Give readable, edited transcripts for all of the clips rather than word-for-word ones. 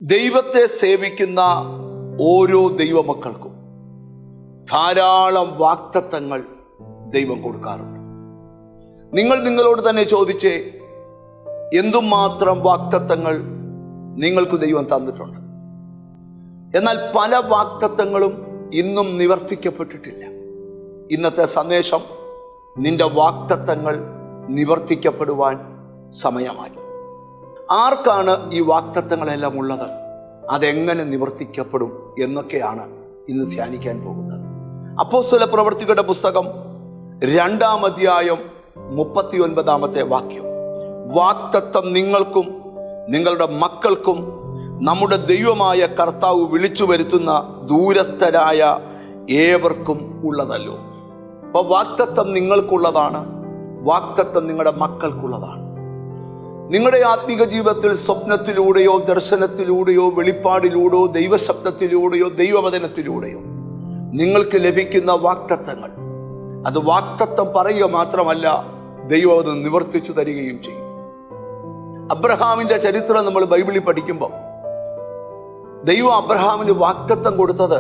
ദൈവത്തെ സേവിക്കുന്ന ഓരോ ദൈവമക്കൾക്കും ധാരാളം വാഗ്ദത്തങ്ങൾ ദൈവം കൊടുക്കാറുണ്ട്. നിങ്ങൾ നിങ്ങളോട് തന്നെ ചോദിച്ചേ, എന്തുമാത്രം വാഗ്ദത്തങ്ങൾ നിങ്ങൾക്ക് ദൈവം തന്നിട്ടുണ്ട്. എന്നാൽ പല വാഗ്ദത്തങ്ങളും ഇന്നും നിവർത്തിക്കപ്പെട്ടിട്ടില്ല. ഇന്നത്തെ സന്ദേശം നിന്റെ വാഗ്ദത്തങ്ങൾ നിവർത്തിക്കപ്പെടുവാൻ സമയമായി. ആർക്കാണ് ഈ വാഗ്ദത്തങ്ങളെല്ലാം ഉള്ളത്, അതെങ്ങനെ നിവർത്തിക്കപ്പെടും എന്നൊക്കെയാണ് ഇന്ന് ധ്യാനിക്കാൻ പോകുന്നത്. അപ്പോസ്തല പ്രവൃത്തികളുടെ പുസ്തകം 2-ാം അധ്യായം 39-ാമത്തെ വാക്യം, വാഗ്ദത്തം നിങ്ങൾക്കും നിങ്ങളുടെ മക്കൾക്കും നമ്മുടെ ദൈവമായ കർത്താവ് വിളിച്ചു വരുത്തുന്ന ദൂരസ്ഥരായ ഏവർക്കും ഉള്ളതല്ലോ. അപ്പോൾ വാഗ്ദത്തം നിങ്ങൾക്കുള്ളതാണ്, വാഗ്ദത്തം നിങ്ങളുടെ മക്കൾക്കുള്ളതാണ്. നിങ്ങളുടെ ആത്മീക ജീവിതത്തിൽ സ്വപ്നത്തിലൂടെയോ ദർശനത്തിലൂടെയോ വെളിപ്പാടിലൂടെയോ ദൈവശബ്ദത്തിലൂടെയോ ദൈവവചനത്തിലൂടെയോ നിങ്ങൾക്ക് ലഭിക്കുന്ന വാഗ്ദത്തങ്ങൾ, അത് വാഗ്ദത്തം പറയുക മാത്രമല്ല, ദൈവം അത് നിവർത്തിച്ചു തരികയും ചെയ്യും. അബ്രഹാമിന്റെ ചരിത്രം നമ്മൾ ബൈബിളിൽ പഠിക്കുമ്പോൾ ദൈവം അബ്രഹാമിന് വാഗ്ദത്തം കൊടുത്തത്,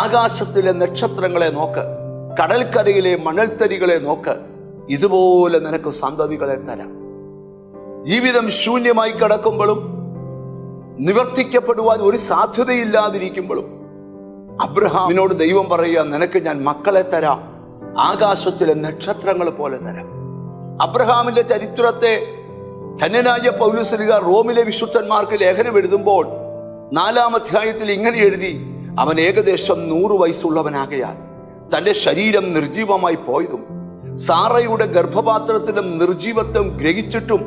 ആകാശത്തിലെ നക്ഷത്രങ്ങളെ നോക്ക്, കടൽക്കരയിലെ മണൽത്തരികളെ നോക്ക്, ഇതുപോലെ നിനക്ക് സന്തതികളെ തരാം. ജീവിതം ശൂന്യമായി കിടക്കുമ്പോഴും നിവർത്തിക്കപ്പെടുവാൻ ഒരു സാധ്യതയില്ലാതിരിക്കുമ്പോഴും അബ്രഹാമിനോട് ദൈവം പറയുക, നിനക്ക് ഞാൻ മക്കളെ തരാം, ആകാശത്തിലെ നക്ഷത്രങ്ങൾ പോലെ തരാം. അബ്രഹാമിന്റെ ചരിത്രത്തെ ധന്യനായ പൗലോസ്ലീഹ റോമിലെ വിശുദ്ധന്മാർക്ക് ലേഖനം എഴുതുമ്പോൾ 4-ാം അധ്യായത്തിൽ ഇങ്ങനെ എഴുതി, അവൻ ഏകദേശം 100 വയസ്സുള്ളവനാകയാൽ തൻ്റെ ശരീരം നിർജീവമായി പോയതും സാറയുടെ ഗർഭപാത്രത്തിലും നിർജീവത്വം ഗ്രഹിച്ചിട്ടും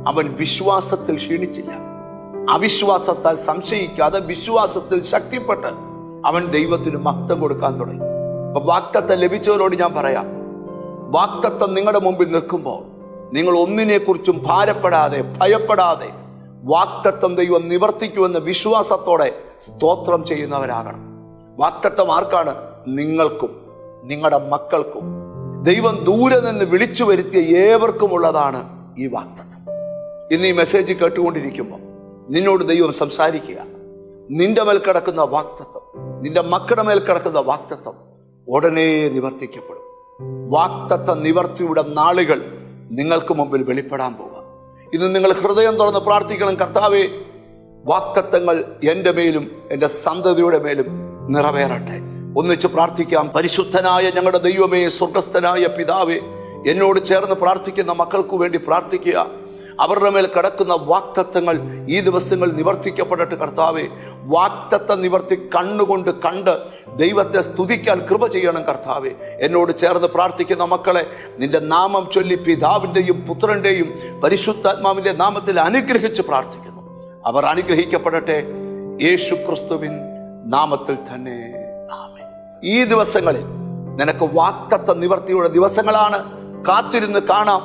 അവൻ വിശ്വാസത്തിൽ ക്ഷീണിച്ചില്ല. അവിശ്വാസത്താൽ സംശയിക്കാതെ വിശ്വാസത്തിൽ ശക്തിപ്പെട്ട് അവൻ ദൈവത്തിന് മഹത്വം കൊടുക്കാൻ തുടങ്ങി. അപ്പൊ വാഗ്ദത്തം ലഭിച്ചവരോട് ഞാൻ പറയാം, വാഗ്ദത്തം നിങ്ങളുടെ മുമ്പിൽ നിൽക്കുമ്പോൾ നിങ്ങൾ ഒന്നിനെക്കുറിച്ചും ഭാരപ്പെടാതെ ഭയപ്പെടാതെ വാഗ്ദത്തം ദൈവം നിവർത്തിക്കുമെന്ന വിശ്വാസത്തോടെ സ്തോത്രം ചെയ്യുന്നവരാകണം. വാഗ്ദത്തം ആർക്കാണ്? നിങ്ങൾക്കും നിങ്ങളുടെ മക്കൾക്കും ദൈവം ദൂരെ നിന്ന് വിളിച്ചു വരുത്തിയ ഏവർക്കുമുള്ളതാണ് ഈ വാഗ്ദത്തം. ഇന്ന് ഈ മെസ്സേജ് കേട്ടുകൊണ്ടിരിക്കുമ്പോൾ നിന്നോട് ദൈവം സംസാരിക്കുക. നിന്റെ മേൽ കിടക്കുന്ന വാഗ്ദത്തം, നിന്റെ മക്കളുടെ മേൽ കിടക്കുന്ന വാഗ്ദത്തം ഉടനെ നിവർത്തിക്കപ്പെടും. വാഗ്ദത്ത നിവർത്തിയുടെ നാളുകൾ നിങ്ങൾക്ക് മുമ്പിൽ വെളിപ്പെടാൻ പോവുക. ഇന്ന് നിങ്ങൾ ഹൃദയം തുറന്ന് പ്രാർത്ഥിക്കണം, കർത്താവേ, വാഗ്ദത്തങ്ങൾ എൻ്റെ മേലും എൻ്റെ സന്തതിയുടെ മേലും നിറവേറട്ടെ. ഒന്നിച്ച് പ്രാർത്ഥിക്കാം. പരിശുദ്ധനായ ഞങ്ങളുടെ ദൈവമേ, സ്വർഗസ്ഥനായ പിതാവേ, എന്നോട് ചേർന്ന് പ്രാർത്ഥിക്കുന്ന മക്കൾക്ക് വേണ്ടി പ്രാർത്ഥിക്കുക. അവരുടെ മേൽ കിടക്കുന്ന വാഗ്ദത്തങ്ങൾ ഈ ദിവസങ്ങൾ നിവർത്തിക്കപ്പെടട്ടെ കർത്താവേ. വാഗ്ദത്ത നിവർത്തി കണ്ണുകൊണ്ട് കണ്ട് ദൈവത്തെ സ്തുതിക്കാൻ കൃപ ചെയ്യണം കർത്താവേ. എന്നോട് ചേർന്ന് പ്രാർത്ഥിക്കുന്ന മക്കളെ നിന്റെ നാമം ചൊല്ലി പിതാവിൻ്റെയും പുത്രൻ്റെയും പരിശുദ്ധാത്മാവിൻ്റെ നാമത്തിൽ അനുഗ്രഹിച്ച് പ്രാർത്ഥിക്കുന്നു. അവർ അനുഗ്രഹിക്കപ്പെടട്ടെ യേശു ക്രിസ്തുവിൻ നാമത്തിൽ തന്നെ, ആമേൻ. ഈ ദിവസങ്ങളിൽ നിനക്ക് വാഗ്ദത്ത നിവർത്തിയുടെ ദിവസങ്ങളാണ്. കാത്തിരുന്ന് കാണാം.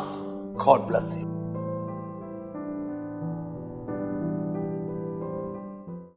God bless you.